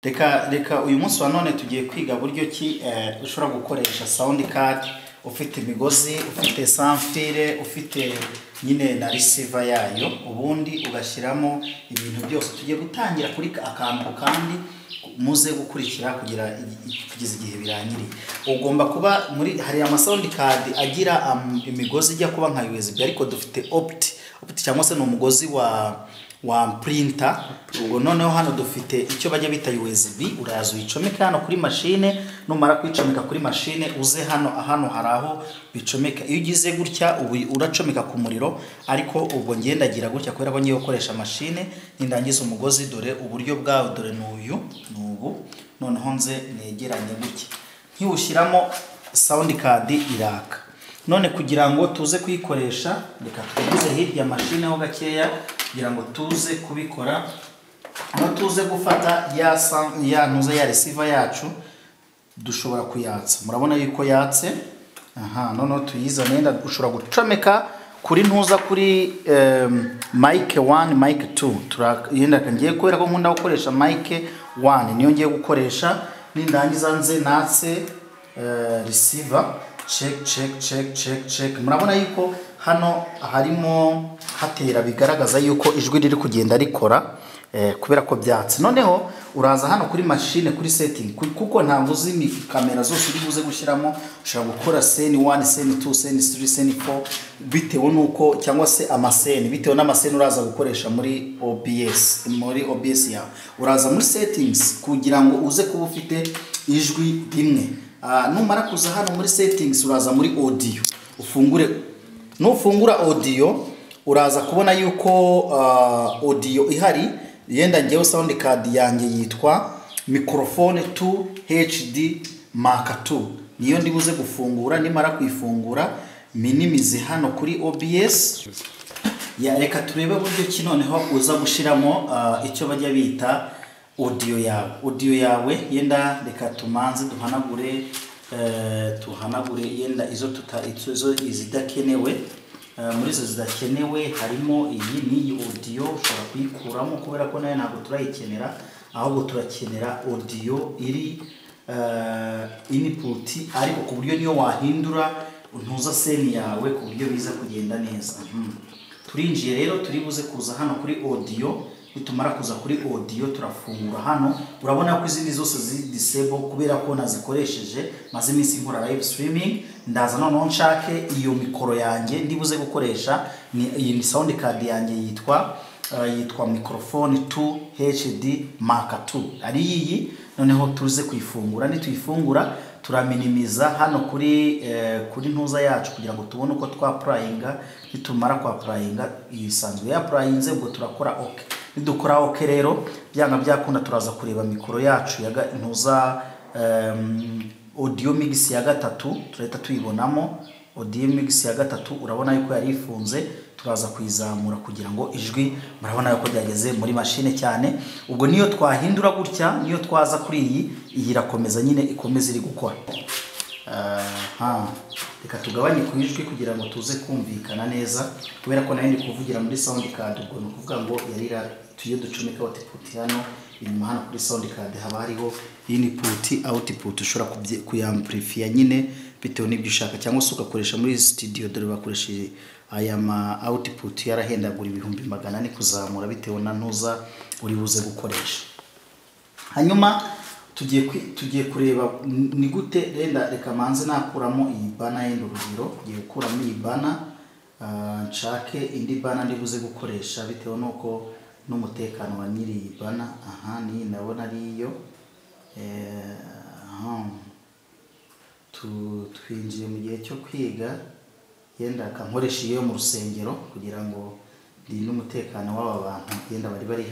Reka uyu munsi wa none tugiye kwiga buryo ki ushobora gukoresha sound card ufite imigozi, ufite sanfire, ufite nyine na receiver yayo, ubundi ugashyiramo ibintu byose. Tugiye gutangira kuri akantu kandi muze gukurikira kugeza igihe birangiriye. Ugomba kuba muri hari ama sound card agira imigozi ijya kuba nka USB, ariko dufite opt cyangwa se no umugozi wa printer. Ubwo noneho hano dufite icyo bajya bita USB, uraza uyicomeka hano kuri machine, numara kwicomeka kuri machine uze hano haraho bicomeka. Iyo ugize gutya uracomeka ku muriro, ariko ubwo ngendagira gutya kubera ko ngiye gukoresha machine. Nindangiza umugozi, dore uburyo bwawe, dore nubu noneho nze negeranye gutya, nkiwushyiramo sound card iraka. None kugira ngo tuze kuyikoresha, reka tugize hirya machine ho gakeya kugira ngo tuze kubikora. No tuze gufata ya ntuza ya receiver yacu, dushobora kuyatsa. Murabona yuko yatse. None tuyizane, nenda ushobora gucomeka kuri ntuza kuri mic 1 mic 2. Yenda ngiye kubera ko nkunda gukoresha mic 1, niyo ngiye gukoresha. Nindangiza nze natse receiver, check. Murabona yuko hano harimo hatera, bigaragaza yuko ijwi riri kugenda rikora kubera ko byatse. Noneho uraza hano kuri machine, kuri setting, kuko ntabwo uzi kamera zose uri buze gushyiramo. Ushobora gukora scene 1, scene 2, scene 3, scene 4 bitewe nuko, cyangwa se amascene bitewe n'amascene uraza gukoresha muri OBS yawe. Uraza muri settings kugira ngo uze kuba ufite ijwi rimwe. Numara kuza hano muri settings, uraza muri audio, nufungura audio uraza kubona yuko audio ihari. Yenda ngewe sound card yanjye yitwa microphone 2 HD Mark 2, niyo ndibuze gufungura. Nimara kuyifungura minimize hano kuri OBS. Reka turebe buryo ki noneho uza gushiramo icyo bajya bita audio yawe. Yenda reka tumanze tuhanagure yenda izo izidakenewe. Muri zo zidakenewe harimo iyi ni audio, ushobora kuyikuramo kubera ko nayo ntabwo turayikenera, ahubwo turakenera audio iri input, ariko ku buryo niyo wahindura ntuza scene yawe ku buryo biza kugenda neza. Turinjiye rero, turi buze kuza hano kuri audio. Nitumara kuza kuri audio turafungura hano. Urabona ko izindi zose disable kubera ko nazikoresheje maze iminsi nkora live streaming. Ndaza noneho nshake iyo mikoro yanjye ndibuze gukoresha, ni sound card yanjye yitwa microphone 2 HD Mark 2, ari iyi. Noneho tuze kuyifungura. Nituyifungura turaminimiza hano kuri ntuza yacu kugira ngo tubone uko twapplyinga. Nitumara kwapplyinga isanzwe yapplyinze, ubwo turakora okay. Nidukora okay rero byanga byakunda, turaza kureba mikoro yacu ya ntuza audio mix ya gatatu, turahita tuyibonamo audio mix ya gatatu. Urabona yuko yari ifunze, turaza kuyizamura kugira ngo ijwi, murabona yuko byageze muri machine cyane. Ubwo niyo twahindura gutya, niyo twaza kuri iyi irakomeza nyine, ikomeza iri gukora. Reka tugabanye ku ijwi kugira ngo tuze kumvikana neza, kubera ko nayo ndi kuvugira muri sound card. Ubwo no kuvuga ngo yarira tuye ducomeka output hano inyuma. Hano kuri sound card haba hariho input output, ushobora kuyamplifya nyine bitewe n'ibyo ushaka, cyangwa se ugakoresha muri studio. Dore bakoresha aya ma output yarahendagura 400 kuzamura bitewe na ntuza uri buze gukoresha. Hanyuma tugiye kureba ni gute. Reka manze nakuramo iyi bana y'indurugiro. Ngiye gukuramo iyi bana, nshake indi bana ndibuze gukoresha bitewe nuko n'umutekano wa nyiri iyi bana. Ni ndabona ariyo. Twinjiye mu gihe cyo kwiga, yenda kankoresha iyo mu rusengero kugira ngo ndi n'umutekano w'aba bantu yenda bari hano.